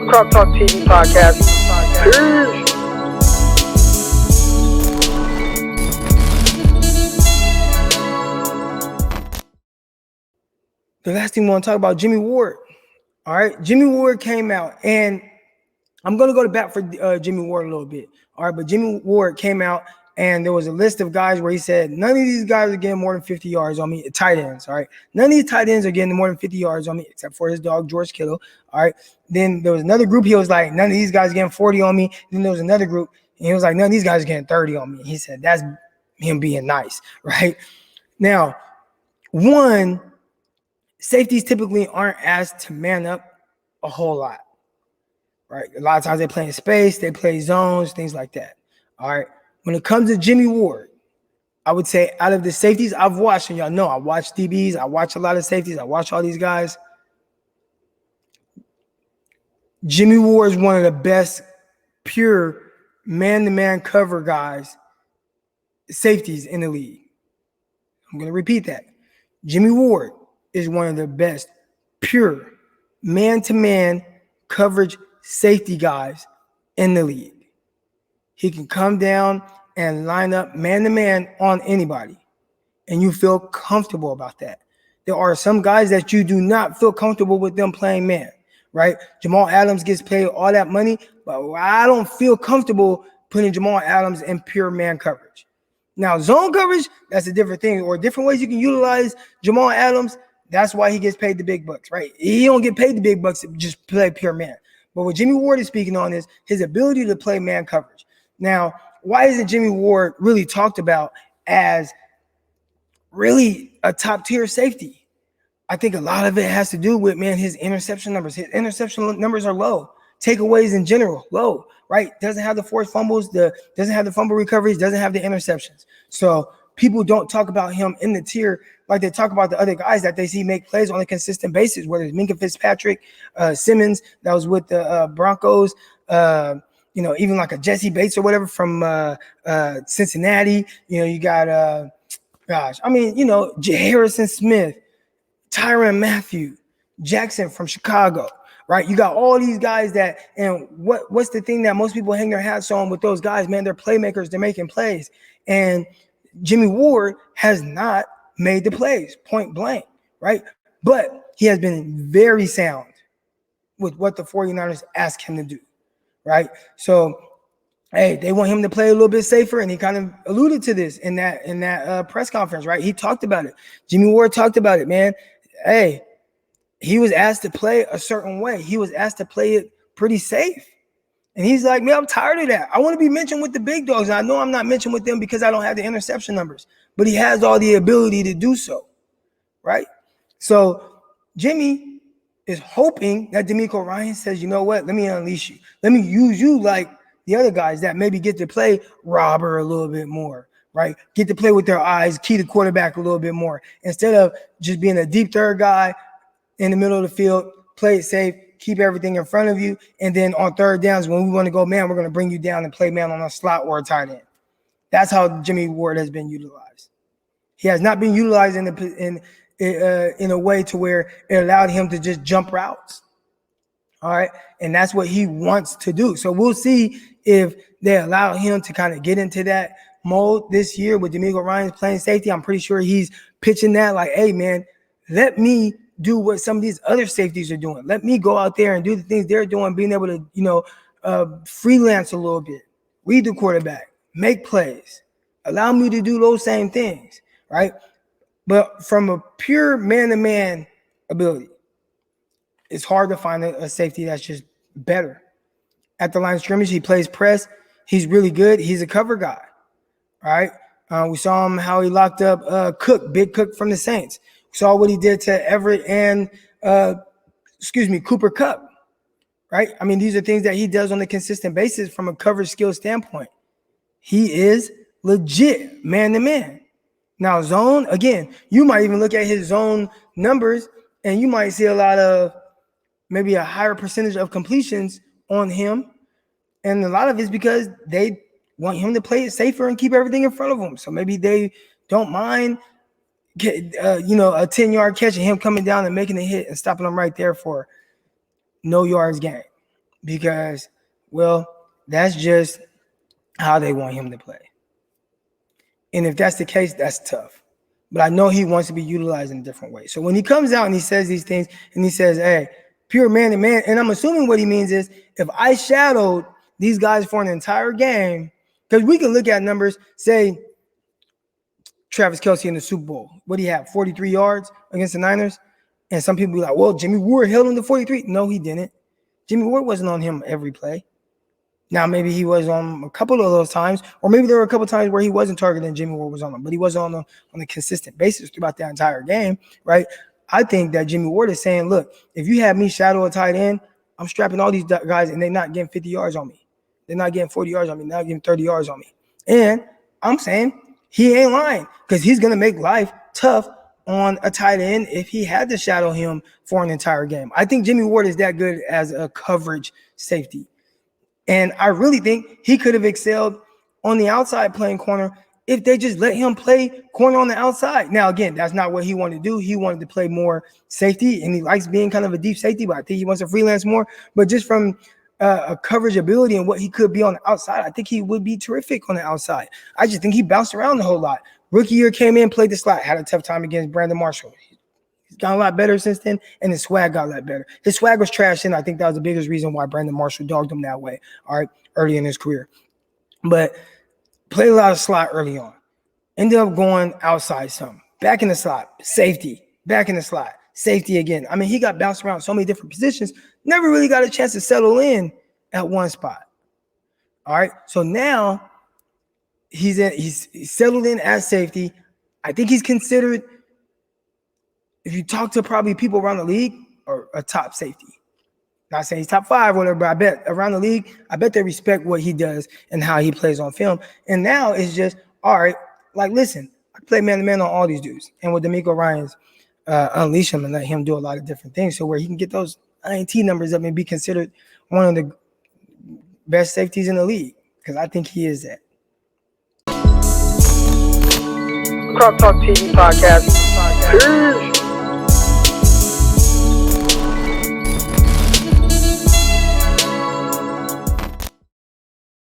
Crop Talk TV podcast. Peace. The last thing we want to talk about, Jimmie Ward. All right, Jimmie Ward came out, and I'm going to go to bat for Jimmie Ward a little bit. All right, but Jimmie Ward came out, and there was a list of guys where he said, none of these guys are getting more than 50 yards on me, tight ends, all right? None of these tight ends are getting more than 50 yards on me, except for his dog, George Kittle, all right? Then there was another group, he was like, none of these guys are getting 40 on me. Then there was another group, and he was like, none of these guys are getting 30 on me. He said, that's him being nice, right? Now, one, safeties typically aren't asked to man up a whole lot, right? A lot of times they play in space, they play zones, things like that, all right? When it comes to Jimmie Ward, I would say out of the safeties I've watched, and y'all know I watch DBs, I watch a lot of safeties, I watch all these guys. Jimmie Ward is one of the best pure man-to-man cover guys, safeties in the league. I'm going to repeat that. Jimmie Ward is one of the best pure man-to-man coverage safety guys in the league. He can come down and line up man-to-man on anybody, and you feel comfortable about that. There are some guys that you do not feel comfortable with them playing man, right? Jamal Adams gets paid all that money, but I don't feel comfortable putting Jamal Adams in pure man coverage. Now, zone coverage, that's a different thing, or different ways you can utilize Jamal Adams. That's why he gets paid the big bucks, right? He don't get paid the big bucks to just play pure man. But what Jimmie Ward is speaking on is his ability to play man coverage. Now, why isn't Jimmie Ward really talked about as really a top-tier safety? I think a lot of it has to do with, man, his interception numbers. His interception numbers are low. Takeaways in general, low, right? Doesn't have the forced fumbles, doesn't have the fumble recoveries, doesn't have the interceptions. So people don't talk about him in the tier like they talk about the other guys that they see make plays on a consistent basis, whether it's Minkah Fitzpatrick, Simmons, that was with the Broncos, even like a Jesse Bates or whatever from Cincinnati. You got, Harrison Smith, Tyrann Mathieu, Jackson from Chicago, right? You got all these guys that, and what's the thing that most people hang their hats on with those guys, man? They're playmakers, they're making plays. And Jimmie Ward has not made the plays, point blank, right? But he has been very sound with what the 49ers ask him to do, right? So, hey, they want him to play a little bit safer, and he kind of alluded to this in that press conference, right? He talked about it. Jimmie Ward talked about it, man. Hey, he was asked to play a certain way. He was asked to play it pretty safe. And he's like, man, I'm tired of that. I want to be mentioned with the big dogs. And I know I'm not mentioned with them because I don't have the interception numbers, but he has all the ability to do so, right? So Jimmie is hoping that DeMeco Ryans says, you know what, let me unleash you. Let me use you like the other guys that maybe get to play robber a little bit more, right? Get to play with their eyes, key the quarterback a little bit more. Instead of just being a deep third guy in the middle of the field, play it safe, keep everything in front of you, and then on third downs, when we want to go man, we're going to bring you down and play man on a slot or a tight end. That's how Jimmie Ward has been utilized. He has not been utilized in a way to where it allowed him to just jump routes. All right, and that's what he wants to do. So we'll see if they allow him to kind of get into that mode this year with DeMeco Ryans playing safety. I'm pretty sure he's pitching that like, hey, man, let me do what some of these other safeties are doing. Let me go out there and do the things they're doing, being able to, freelance a little bit, read the quarterback, make plays, allow me to do those same things, right? But from a pure man-to-man ability, it's hard to find a safety that's just better. At the line of scrimmage, he plays press. He's really good. He's a cover guy, right? We saw him how he locked up Big Cook from the Saints. Saw what he did to Everett and, Cooper Kupp, right? I mean, these are things that he does on a consistent basis from a coverage skill standpoint. He is legit man-to-man. Now, zone, again, you might even look at his zone numbers, and you might see a lot of maybe a higher percentage of completions on him. And a lot of it's because they want him to play it safer and keep everything in front of him. So maybe they don't mind a 10-yard catch and him coming down and making a hit and stopping him right there for no yards gain. because, well, that's just how they want him to play. And if that's the case, that's tough. But I know he wants to be utilized in a different way. So when he comes out and he says these things and he says, hey, pure man to man, and I'm assuming what he means is if I shadowed these guys for an entire game, because we can look at numbers, say Travis Kelce in the Super Bowl, what do you have, 43 yards against the Niners? And some people be like, well, Jimmie Ward held him to 43. No, he didn't. Jimmie Ward wasn't on him every play. Now, maybe he was on a couple of those times, or maybe there were a couple of times where he wasn't targeted and Jimmie Ward was on him, but he wasn't on a consistent basis throughout the entire game, right? I think that Jimmie Ward is saying, look, if you have me shadow a tight end, I'm strapping all these guys and they're not getting 50 yards on me. They're not getting 40 yards on me. They're not getting 30 yards on me. And I'm saying he ain't lying because he's going to make life tough on a tight end if he had to shadow him for an entire game. I think Jimmie Ward is that good as a coverage safety. And I really think he could have excelled on the outside playing corner if they just let him play corner on the outside. Now, again, that's not what he wanted to do. He wanted to play more safety, and he likes being kind of a deep safety, but I think he wants to freelance more. But just from a coverage ability and what he could be on the outside, I think he would be terrific on the outside. I just think he bounced around a whole lot. Rookie year came in, played the slot, had a tough time against Brandon Marshall. He's gotten a lot better since then, and his swag got a lot better. His swag was trash, and I think that was the biggest reason why Brandon Marshall dogged him that way, all right, early in his career. But played a lot of slot early on. Ended up going outside some. Back in the slot, safety. Back in the slot, safety again. I mean, he got bounced around so many different positions, never really got a chance to settle in at one spot. All right, so now he's settled in as safety. I think he's considered, if you talk to probably people around the league, or a top safety. Not saying he's top 5 or whatever, but I bet around the league, I bet they respect what he does and how he plays on film. And now it's just, all right, like, listen, I play man-to-man on all these dudes. And with DeMeco Ryans, unleash him and let him do a lot of different things so where he can get those INT numbers up and be considered one of the best safeties in the league, because I think he is that. Crop Talk TV podcast. Peace.